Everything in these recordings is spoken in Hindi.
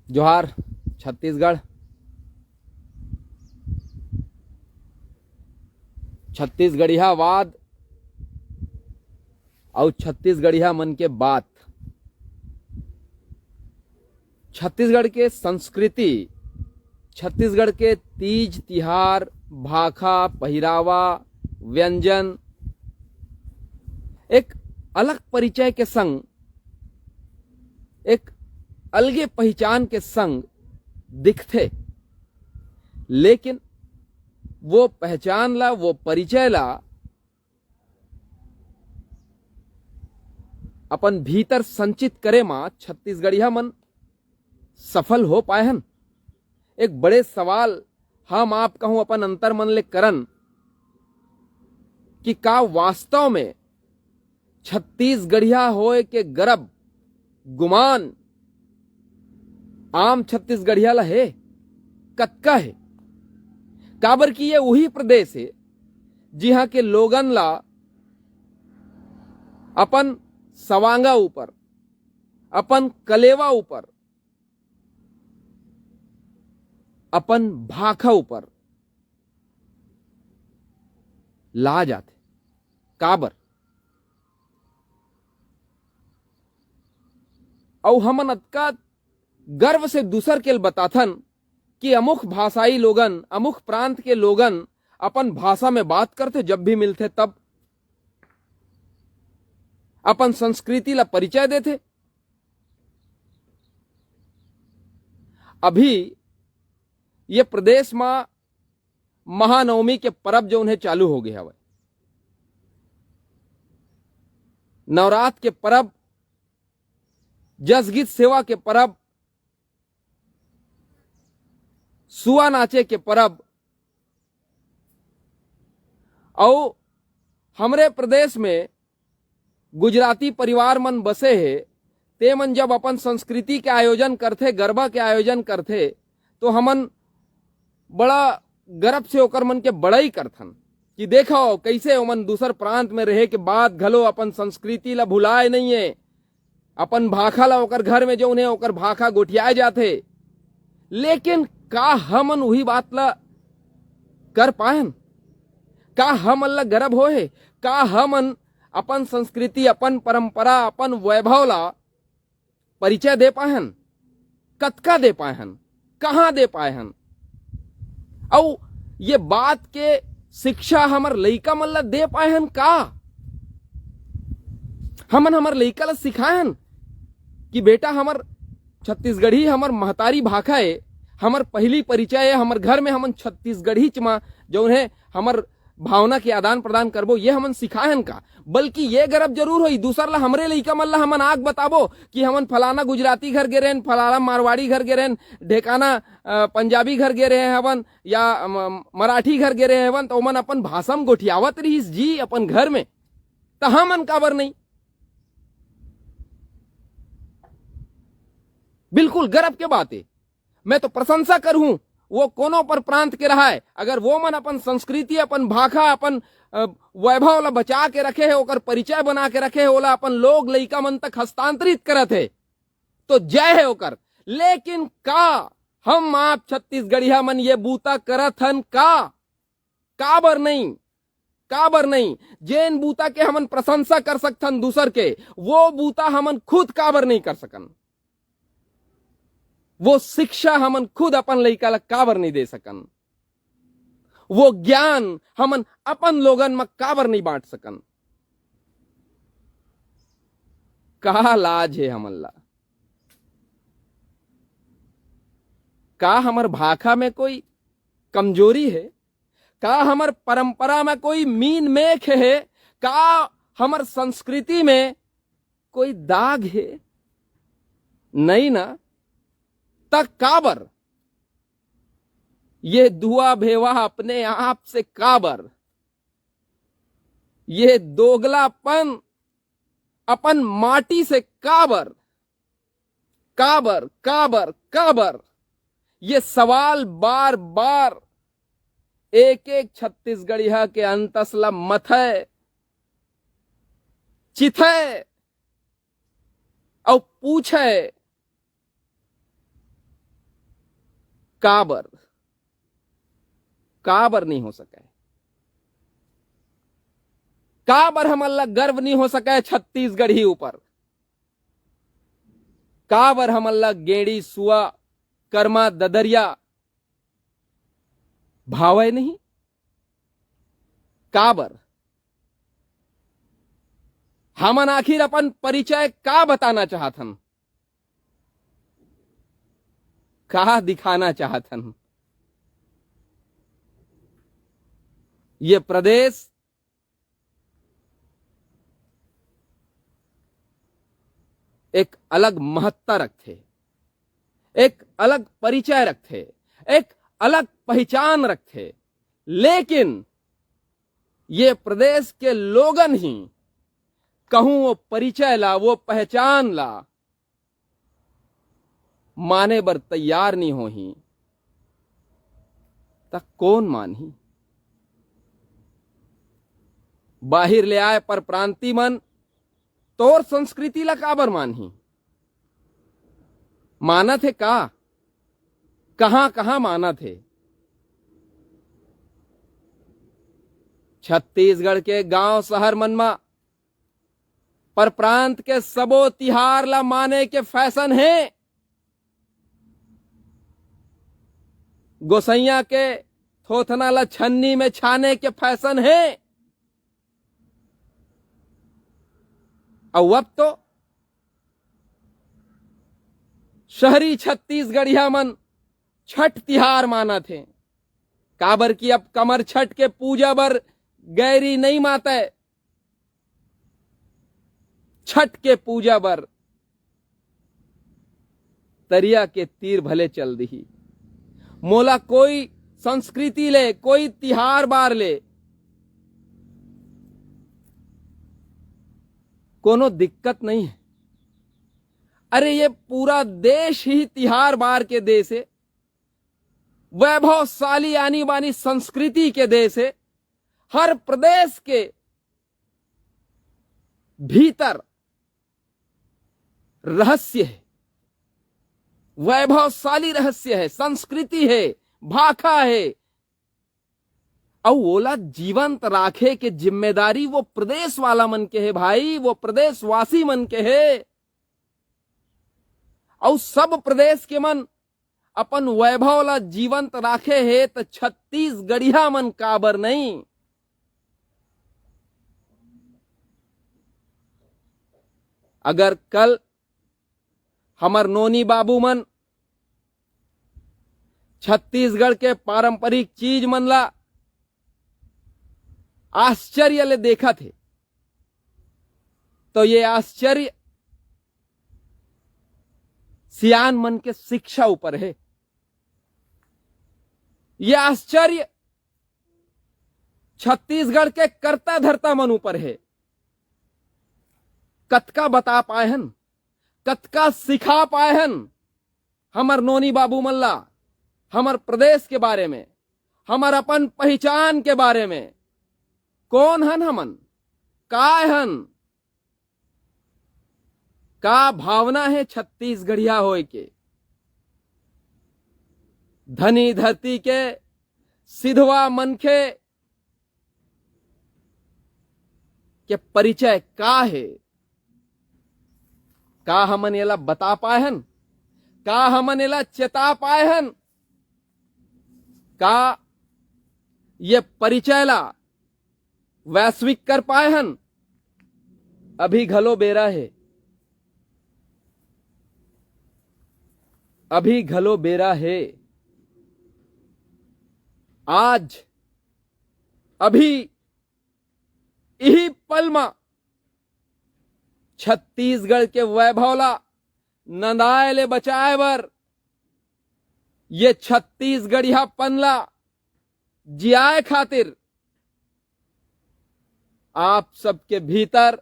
जोहार छत्तीसगढ़। छत्तीसगढ़िया वाद और छत्तीसगढ़िया मन के बात। छत्तीसगढ़ के संस्कृति, छत्तीसगढ़ के तीज तिहार, भाखा, पहिरावा, व्यंजन एक अलग परिचय के संग, एक अलगे पहचान के संग दिखते, लेकिन वो पहचान ला, वो परिचय ला अपन भीतर संचित करे मा छत्तीसगढ़िया मन सफल हो पाए हन। एक बड़े सवाल हम आप कहूं अपन अंतर मन ले करन कि का वास्तव में छत्तीसगढ़िया होए के गर्व गुमान आम छत्तीसगढ़िया ला है कतका है। काबर की ये वही प्रदेश है जिहां के लोगन ला अपन सवांगा ऊपर, अपन कलेवा ऊपर, अपन भाखा ऊपर ला जाते। काबर और हमन अतका गर्व से दूसर के बताथन कि अमुक भाषाई लोगन, अमुक प्रांत के लोगन अपन भाषा में बात करते जब भी मिलते, तब अपन संस्कृति ला परिचय देते। अभी ये प्रदेश में महानवमी के परब जो उन्हें चालू हो गया है, नवरात्र के परब, जसगीत सेवा के परब, सुआ नाचे के परब, और हमरे प्रदेश में गुजराती परिवार मन बसे है, ते मन जब अपन संस्कृति के आयोजन करथे, गरबा के आयोजन करथे, तो हमन बड़ा गर्व से ओकर मन के बड़ाई करथन कि देखो कैसे ओमन दूसर प्रांत में रहे के बाद घलो अपन संस्कृति ला भुलाए नहीं है। अपन भाखा ला ओकर घर में जो उन्हें ओकर भाखा गोठियाए जाते, लेकिन का हमन वही बात ला कर पायन? का हमन ला गर्व होए? का हमन अपन संस्कृति, अपन परंपरा, अपन वैभव ला परिचय दे पायन? कतका दे पायन? कहां दे पायन? और ये बात के शिक्षा हमर लइका मन ला दे पायन? का हमन हमर लइका ला सिखायन कि बेटा हमर छत्तीसगढ़ी, हमर महतारी भाखा है, हमर पहली परिचय है, हमर घर में हमन छत्तीसगढ़ी च जो है हमर भावना के आदान प्रदान करबो, ये हमन सिखायन का? बल्कि ये गर्व जरूर होई दूसर ला हमरे लइका मन ला हमन आग बताबो कि हमन फलाना गुजराती घर गे रहेन, फलाना मारवाड़ी घर गे रहेन, ढेकाना पंजाबी घर गे रहे हवन, या मराठी घर गे रहे हवन, तो ओमन अपन भाषा में गोठियावत रहीस जी अपन घर में, तो हमन काबर नहीं? बिल्कुल गर्व के बात है। मैं तो प्रशंसा करूं वो कोनो पर प्रांत के रहा है, अगर वो मन अपन संस्कृति, अपन भाखा, अपन वैभव ला बचा के रखे है, ओकर परिचय बना के रखे है, ओला अपन लोग लइका मन तक हस्तांतरित करत है, तो जय है ओकर। लेकिन का हम आप छत्तीसगढ़िया मन ये बूता करत हन? का काबर नहीं? काबर नहीं? जेन बूता के हमन प्रशंसा कर सकथन दूसर के, वो बूता हमन खुद काबर नहीं कर सकन? वो शिक्षा हमन खुद अपन लइका ला काबर नहीं दे सकन? वो ज्ञान हमन अपन लोगन में काबर नहीं बांट सकन? का लाज है हमन ला? का हमर भाखा में कोई कमजोरी है? का हमर परंपरा में कोई मीन मेख है? का हमर संस्कृति में कोई दाग है? नहीं ना। तक काबर ये दुआ भेवा अपने आप से? काबर ये दोगलापन अपन माटी से? काबर काबर काबर काबर? ये सवाल बार बार एक एक छत्तीसगढ़िया के अंतसला मथे चिथे और पूछे काबर काबर नहीं हो सके, काबर हमल्ला गर्व नहीं हो सके छत्तीसगढ़ी ऊपर, काबर हमल्ला गेड़ी सुआ कर्मा ददरिया भावे नहीं, काबर हमन आखिर अपन परिचय का बताना चाहथन, का दिखाना चाहथन। ये प्रदेश एक अलग महत्ता रखते, एक अलग परिचय रखते, एक अलग पहचान रखते, लेकिन ये प्रदेश के लोगन ही कहूं वो परिचय ला, वो पहचान ला माने बर तैयार नहीं हो ही तक कौन मानही। बाहिर ले आए पर प्रांति मन तोर संस्कृति ला काबर मानही, माना थे का, कहां कहां माना थे। छत्तीसगढ़ के गांव शहर मन में पर प्रांत के सबो तिहार ला माने के फैशन है। गोसैया के थोथना ला छन्नी में छाने के फैशन है। और अब तो शहरी छत्तीसगढ़िया मन छठ तिहार माना थे, काबर की अब कमर छठ के पूजा बर गैरी नहीं माते, छठ के पूजा बर तरिया के तीर भले चल दी। मोला कोई संस्कृति ले, कोई तिहार बार ले कोनो दिक्कत नहीं है। अरे ये पूरा देश ही तिहार बार के देश है, वैभवशाली आनी बानी संस्कृति के देश है। हर प्रदेश के भीतर रहस्य है, वैभवशाली रहस्य है, संस्कृति है, भाखा है, और ओला जीवंत राखे के जिम्मेदारी वो प्रदेश वाला मन के है भाई, वो प्रदेशवासी मन के है। और सब प्रदेश के मन अपन वैभव ला जीवंत राखे है, तो छत्तीसगढ़िया मन काबर नहीं। अगर कल हमर नोनी बाबू मन छत्तीसगढ़ के पारंपरिक चीज मन ला आश्चर्य ले देखा थे, तो ये आश्चर्य सियान मन के शिक्षा ऊपर है। ये आश्चर्य छत्तीसगढ़ के कर्ता धर्ता मन ऊपर है। कतका बता पाए हन, कतका सिखा पाए हन हमर नोनी बाबू मल्ला हमर प्रदेश के बारे में, हमर अपन पहचान के बारे में। कौन हन हमन, काय हन, का भावना है छत्तीसगढ़िया होय के। धनी धरती के सिधवा मनखे के परिचय का है, का हमन एला बता पाए हन, का हमन एला चेता पाए हन, का ये परिचय ला वैश्विक कर पाए हन। अभी घलो बेरा है, अभी घलो बेरा है। आज अभी यही पल में छत्तीसगढ़ के वैभव ला नंदाए ले बचाए बर, ये छत्तीसगढ़िया पनला जियाए खातिर आप सबके भीतर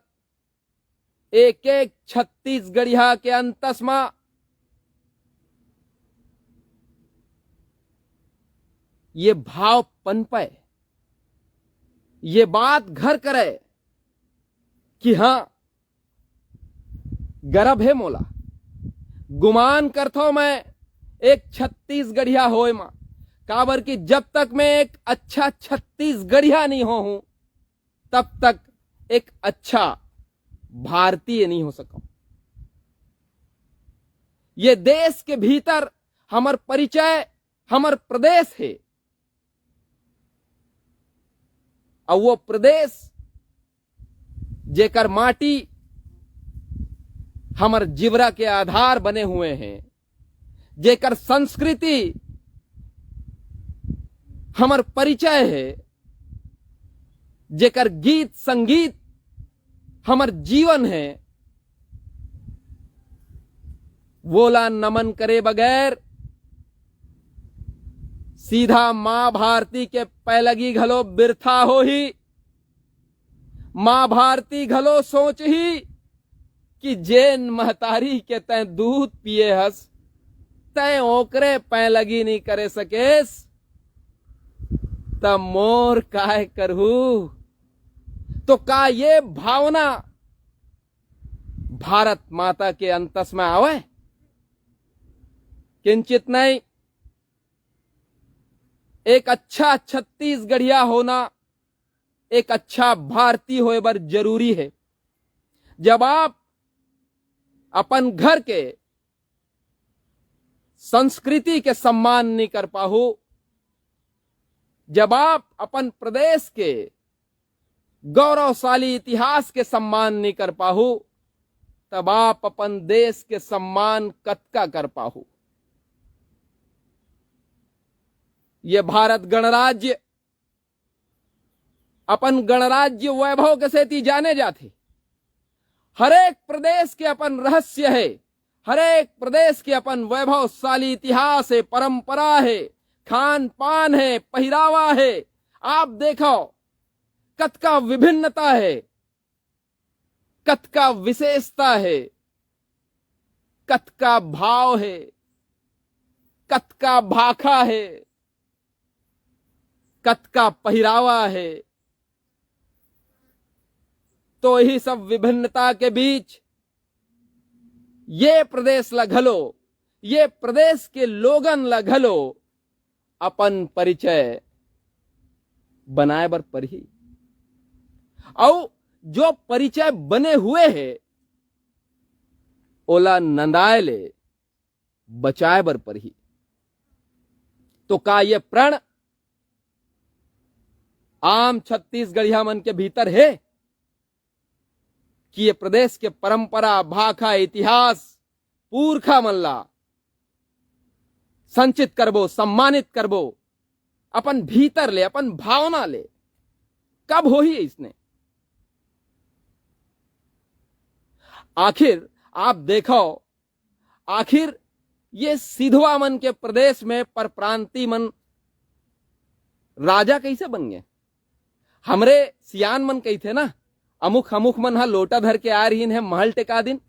एक एक छत्तीसगढ़िया के अंतस्मा ये भाव पनपे, ये बात घर करे कि हां गर्व है मोला। गुमान करता हूं मैं एक छत्तीसगढ़िया होए मां, काबर कि जब तक मैं एक अच्छा छत्तीसगढ़िया नहीं हूं तब तक एक अच्छा भारतीय नहीं हो सका। ये देश के भीतर हमर परिचय हमर प्रदेश है, और वो प्रदेश जेकर माटी हमर जिवरा के आधार बने हुए हैं, जेकर संस्कृति हमर परिचय है, जेकर गीत संगीत हमर जीवन है, वोला नमन करे बगैर सीधा मां भारती के पैलगी घलो बिरथा हो ही। मां भारती घलो सोच ही कि जेन महतारी के तय दूध पिए हस तय ओकरे पैलगी नहीं करे सकेस, तब मोर काय करहू। तो का ये भावना भारत माता के अंतस में आवे? किंचित नहीं। एक अच्छा छत्तीसगढ़िया होना एक अच्छा भारतीय होए बर जरूरी है। जब आप अपन घर के संस्कृति के सम्मान नहीं कर पाहो, जब आप अपन प्रदेश के गौरवशाली इतिहास के सम्मान नहीं कर पाहो, तब आप अपन देश के सम्मान कतका कर पाहो। ये भारत गणराज्य अपन गणराज्य वैभव के सेती जाने जाते। हर एक प्रदेश के अपन रहस्य है, हर एक प्रदेश के अपन वैभवशाली इतिहास है, परंपरा है, खान पान है, पहरावा है। आप देखो कतका विभिन्नता है, कतका विशेषता है, कतका भाव है, कतका भाखा है, कतका पहरावा है। तो यही सब विभिन्नता के बीच ये प्रदेश लगलो, ये प्रदेश के लोगन लगलो अपन परिचय बनाए बर परही। और जो परिचय बने हुए है ओला नंदाए ले बचाए बर परही। तो का ये प्रण आम छत्तीसगढ़िया मन के भीतर है कि ये प्रदेश के परंपरा, भाखा, इतिहास, पुरखा मल्ला संचित करबो, सम्मानित करबो, अपन भीतर ले, अपन भावना ले। कब हो ही इसने? आखिर आप देखो, आखिर ये सिधवा मन के प्रदेश में परप्रांति मन राजा कैसे बन गए? हमरे सियान मन कही थे ना, अमुख अमुख मन हा लोटा धर के आ रही है महल टेका दिन।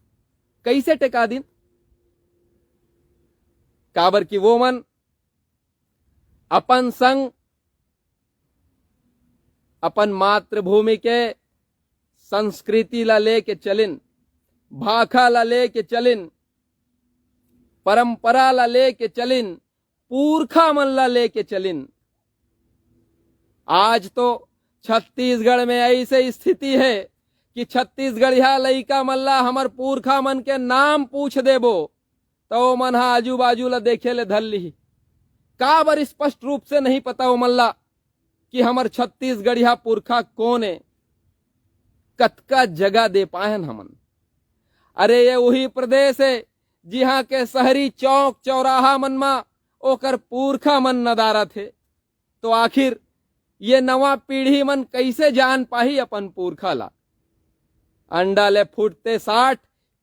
कैसे टेका दिन? काबर की वो मन अपन संग अपन मातृभूमि के संस्कृति ला लेके चलिन, भाखा ला लेके चलिन, परंपरा ला लेके चलिन, पुरखा मन ला लेके चलिन। आज तो छत्तीसगढ़ में ऐसे स्थिति है कि छत्तीसगढ़िया लइका मल्ला हमर पुरखा मन के नाम पूछ देबो तो मन हा आजू बाजू ला देखे ले धर ली। का बर स्पष्ट रूप से नहीं पता हो मल्ला कि हमर छत्तीसगढ़िया पुरखा कौन है, कतका जगह दे पाहन हमन। अरे ये वही प्रदेश है जिहां के शहरी चौक चौराहा मन मा ओकर पुरखा मन नदारा थे। तो आखिर ये नवा पीढ़ी मन कैसे जान पाही अपन पुरखा ला? अंडा ले फूटते 60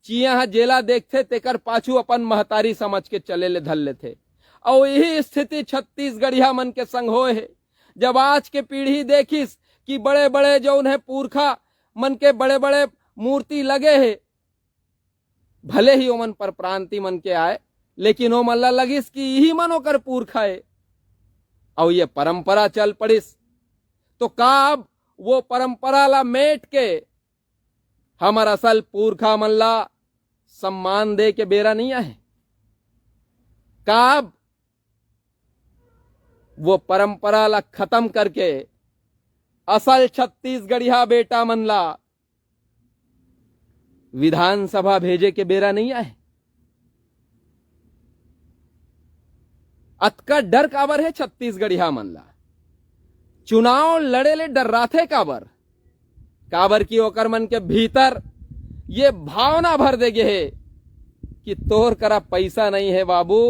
चिया जेला देखते तेकर पाछू अपन महतारी समझ के चले ले धल ले थे। और यही स्थिति छत्तीसगढ़िया मन के संग होए है। जब आज के पीढ़ी देखिस कि बड़े बड़े जो उन्हें पुरखा मन के बड़े बड़े मूर्ति लगे है, भले ही ओमन पर प्रांति मन के आए, लेकिन ओ मल्ला लगिस कि यही मन ओकर पुरखा है और ये परंपरा चल पड़िस। तो काब वो परंपरा ला मेट के हमर असल पुरखा मन ला सम्मान दे के बेरा नहीं आए। काब वो परंपरा ला खत्म करके असल छत्तीसगढ़िया बेटा मन ला विधानसभा भेजे के बेरा नहीं आए। अतका डर काबर है छत्तीसगढ़िया मन ला? चुनाव लड़े ले डर रहा थे काबर? काबर की ओकर मन के भीतर ये भावना भर देगे है कि तोर करा पैसा नहीं है बाबू,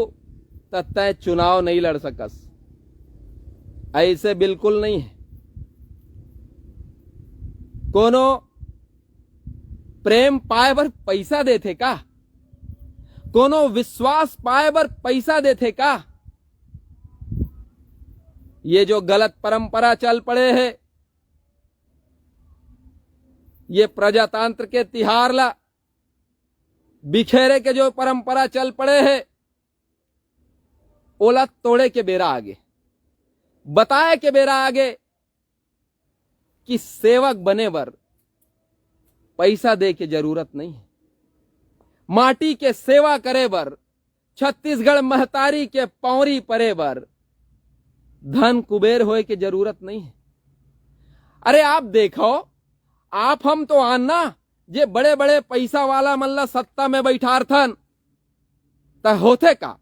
तब तय चुनाव नहीं लड़ सकस। ऐसे बिल्कुल नहीं है। कोनो प्रेम पाए बर पैसा देथे का? कोनो विश्वास पाए बर पैसा देथे का? ये जो गलत परंपरा चल पड़े है, ये प्रजातंत्र के तिहार ला बिखेरे के जो परंपरा चल पड़े है, ओला तोड़े के बेरा आगे, बताए के बेरा आगे कि सेवक बने बर पैसा दे के जरूरत नहीं है। माटी के सेवा करे बर, छत्तीसगढ़ महतारी के पौरी परे बर धन कुबेर होए के जरूरत नहीं है। अरे आप देखो, आप हम तो आना जे बड़े बड़े पैसा वाला मन ला सत्ता में बैठारथन, त होथे का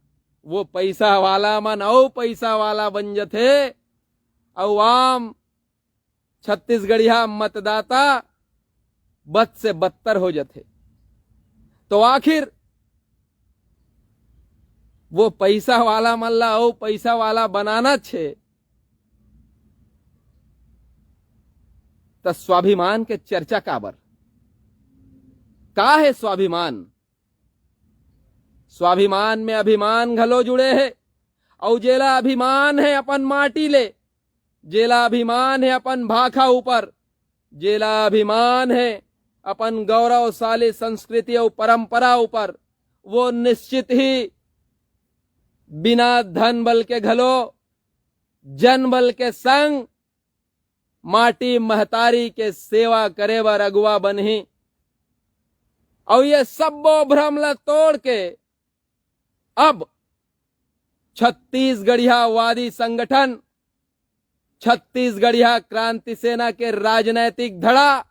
वो पैसा वाला मन औ पैसा वाला बन जथे, औ आम छत्तीसगढ़िया मतदाता बद से बदतर हो जथे। तो आखिर वो पैसा वाला मन ला औ पैसा वाला बनाना छे, त स्वाभिमान के चर्चा काबर? का है स्वाभिमान? स्वाभिमान में अभिमान घलो जुड़े है। और जेला अभिमान है अपन माटी ले, जेला अभिमान है अपन भाखा ऊपर, जेला अभिमान है अपन गौरवशाली संस्कृति और परंपरा ऊपर, वो निश्चित ही बिना धन बल के घलो जन बल के संग माटी महतारी के सेवा करे बर अगुआ बनही। और ये सब भ्रम ला तोड़ के अब छत्तीसगढ़िया वादी संगठन, छत्तीसगढ़िया क्रांति सेना के राजनैतिक धड़ा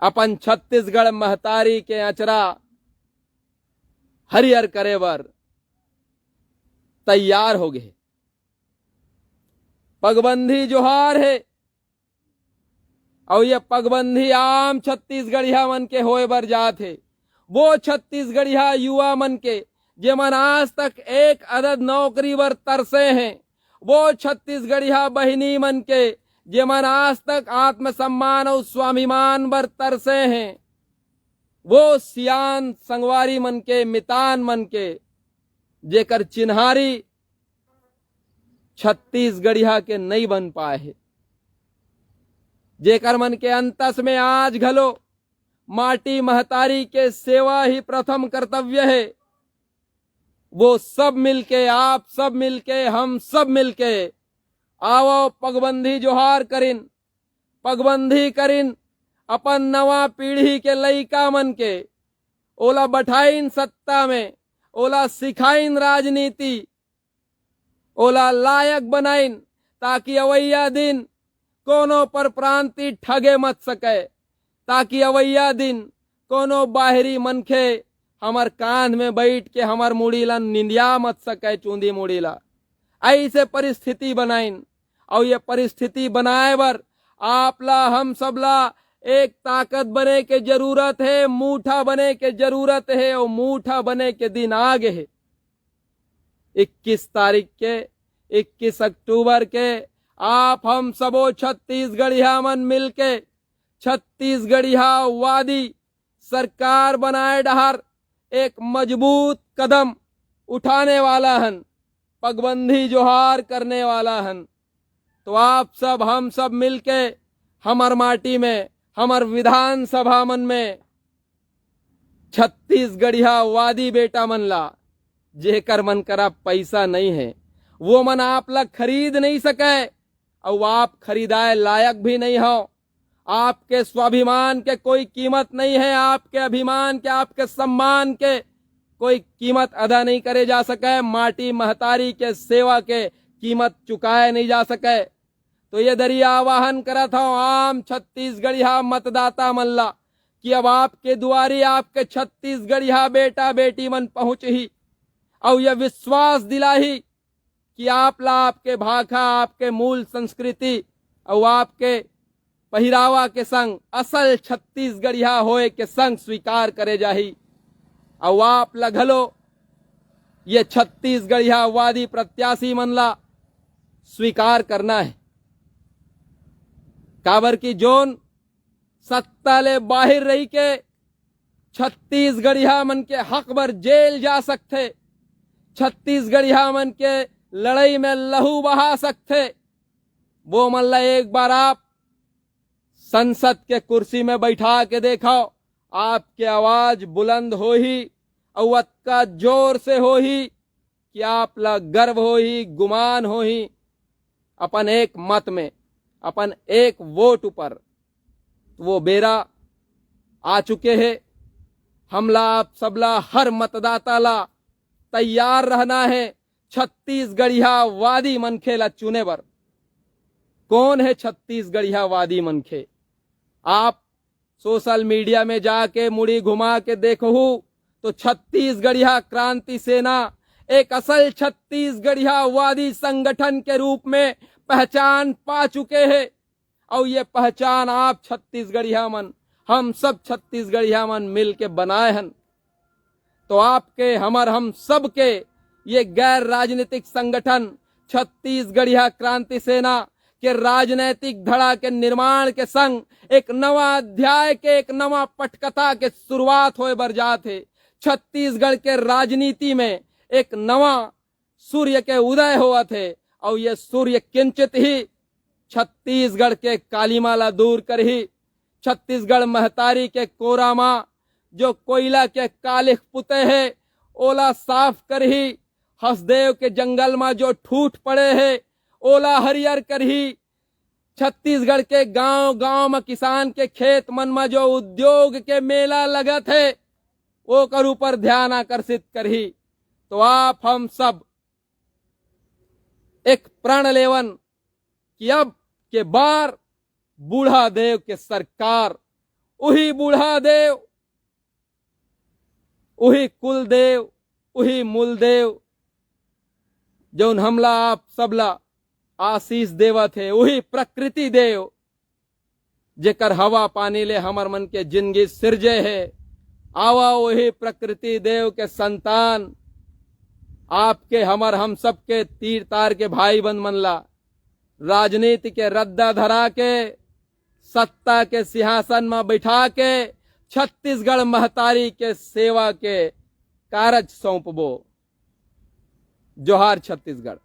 अपन छत्तीसगढ़ महतारी के अचरा हरियर करे बर तैयार हो गए। पगबंदी जोहार है। और ये पगबंदी आम छत्तीसगढ़िया मन के होए बर जात है। वो छत्तीसगढ़िया युवा मन के जेमन आज तक एक अदद नौकरी बर तरसे हैं, वो छत्तीसगढ़िया बहिनी मन के जेमन आज तक आत्मसम्मान और स्वाभिमान बर तरसे हैं, वो सियान संगवारी मन के, मितान मन के, जेकर चिन्हारी छत्तीसगढ़िया के नहीं बन पाए है, जेकर मन के अंतस में आज घलो माटी महतारी के सेवा ही प्रथम कर्तव्य है। वो सब मिलके, आप सब मिलके, हम सब मिलके आवो पगबंदी जोहार करिन, पगबंदी करिन अपन नवा पीढ़ी के लइका मन के, ओला बैठाइन सत्ता में, ओला सिखाइन राजनीति, ओला लायक बनाइन, ताकि अवैया दिन कोनो पर प्रांति ठगे मत सके, ताकि अवैया दिन कोनो बाहरी मनखे हमर कांध में बैठ के हमर मुड़ी ला निंदिया मत सके, चूंदी मुड़ी ला। ऐसे परिस्थिति बनाइन। और ये परिस्थिति बनाए बर आपला हम सबला एक ताकत बने के जरूरत है, मूठा बने के जरूरत है। और मूठा बने के दिन आगे है। 21 तारीख के, 21 अक्टूबर के आप हम सबो छत्तीसगढ़िया मन मिलके छत्तीसगढ़िया वादी सरकार बनाए डहर एक मजबूत कदम उठाने वाला हन, पगबंदी जोहार करने वाला हन। तो आप सब, हम सब मिलके हमर माटी में, हमर विधानसभा मन में छत्तीसगढ़िया वादी बेटा मन ला, जेकर मन करा पैसा नहीं है, वो मन आप ला खरीद नहीं सके, और आप खरीदाए लायक भी नहीं हो। आपके स्वाभिमान के कोई कीमत नहीं है, आपके अभिमान के, आपके सम्मान के कोई कीमत अदा नहीं करे जा सके, माटी महतारी के सेवा के कीमत चुकाए नहीं जा सके। तो ये दरिया आवाहन करा था आम छत्तीसगढ़िया मतदाता मल्ला कि अब आपके दुआरी आपके छत्तीसगढ़िया बेटा बेटी मन पहुंच ही और यह विश्वास दिलाही कि आपके भाषा आपके मूल संस्कृति और आपके पहिरावा के संग असल छत्तीसगढ़िया होए के संग स्वीकार करे जाही। और आप लगलो ये छत्तीसगढ़िया वादी प्रत्याशी मनला स्वीकार करना है। काबर की जोन सत्ता ले बाहर रही के छत्तीसगढ़िया मन के हक बर जेल जा सकते, छत्तीसगढ़िया मन के लड़ाई में लहू बहा सकते, वो मल्ला एक बार आप संसद के कुर्सी में बैठा के देखो, आपके आवाज बुलंद हो ही और का जोर से हो ही कि आप ला गर्व हो ही गुमान हो ही अपन एक मत में अपन एक वोट ऊपर। वो बेरा आ चुके हैं। हमला आप सबला हर मतदाता ला तैयार रहना है छत्तीसगढ़िया वादी मनखे ला चुने बर। कौन है छत्तीसगढ़िया वादी मनखे? आप सोशल मीडिया में जाके मुड़ी घुमा के देखो तो छत्तीसगढ़िया क्रांति सेना एक असल छत्तीसगढ़िया वादी संगठन के रूप में पहचान पा चुके हैं। और ये पहचान आप छत्तीसगढ़िया मन हम सब छत्तीसगढ़िया मन मिल के बनाए हैं। तो आपके हम सब के ये गैर राजनीतिक संगठन छत्तीसगढ़िया क्रांति सेना के राजनैतिक धड़ा के निर्माण के संग एक नवा अध्याय के एक नवा पटकथा के शुरुआत होए बर जात है। छत्तीसगढ़ के राजनीति में एक नवा सूर्य के उदय हुआ थे और ये सूर्य किंचित ही छत्तीसगढ़ के कालीमाला दूर कर ही छत्तीसगढ़ महतारी के कोरामा जो कोयला के कालिख पुते है ओला साफ कर ही हसदेव के जंगल में जो ठूठ पड़े है ओला हरियर कर ही छत्तीसगढ़ के गांव गांव में किसान के खेत मन में जो उद्योग के मेला लगत है वो कर ऊपर ध्यान आकर्षित कर ही। तो आप हम सब एक प्रण लेवन कि अब के बार बूढ़ा देव के सरकार उही बूढ़ा देव उही कुल देव उही मूल देव जौन हमला आप सबला आशीष देवत है, वही प्रकृति देव जेकर हवा पानी ले हमर मन के जिंदगी सिरजे है। आवा वही प्रकृति देव के संतान आपके हम सब के तीर तार के भाई बंद मनला राजनीति के रद्दा धरा के सत्ता के सिंहासन में बैठा के छत्तीसगढ़ महतारी के सेवा के कारज सौंपबो। जोहार छत्तीसगढ़।